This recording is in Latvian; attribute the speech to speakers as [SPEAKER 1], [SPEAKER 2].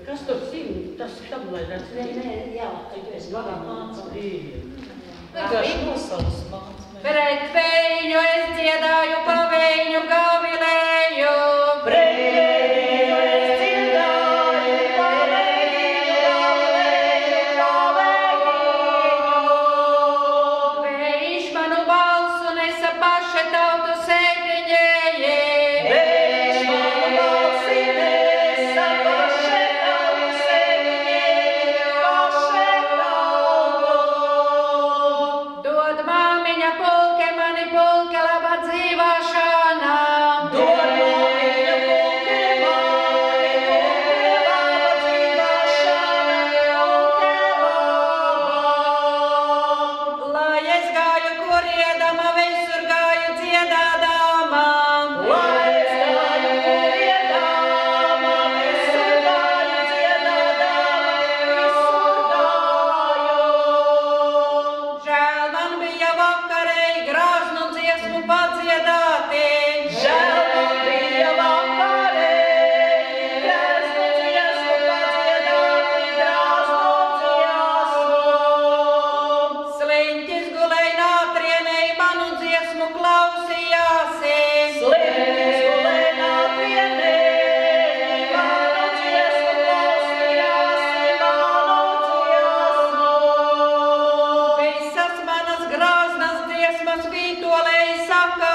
[SPEAKER 1] Kas tur cīnīt? Tas tam, lai redz?
[SPEAKER 2] Nē, jā, tu esi
[SPEAKER 1] Varamāca.
[SPEAKER 3] Vienkārši nosauc māc.
[SPEAKER 4] Pret vēju es dziedāju, pa vēju gavilēju.
[SPEAKER 3] Pret vēju es dziedāju, pa vēju gavilēju.
[SPEAKER 4] Vējš manu balsu nesa paša tautu sēdiņēji.
[SPEAKER 3] Vējš manu balsi nesa paša tautu sēdiņēji, paša tautu.
[SPEAKER 4] Dod māmiņa pulke, mani pulke laba dzīvošana.
[SPEAKER 3] Dod māmiņa pulke, mani pulke laba dzīvošana, pulke laba.
[SPEAKER 4] Lai es gāju, kur iedama, visur gāju dziedādama.
[SPEAKER 3] Lai es gāju, kur iedama, visur gāju dziedādama, visur gāju.
[SPEAKER 4] Žēl man bija vakarei grāznu dziesmu padziedāti.
[SPEAKER 3] Žēl man bija vakarei, grāznu dziesmu padziedāti, grāznu dziesmu.
[SPEAKER 4] Sliņķis gulēja nātrienei, manu dziesmu klausījāsi.
[SPEAKER 3] Sliņķis gulēja nātrienei, manu dziesmu klausījāsi, manu dziesmu.
[SPEAKER 4] Visas manas grāznas dziesmas vītolei sakā.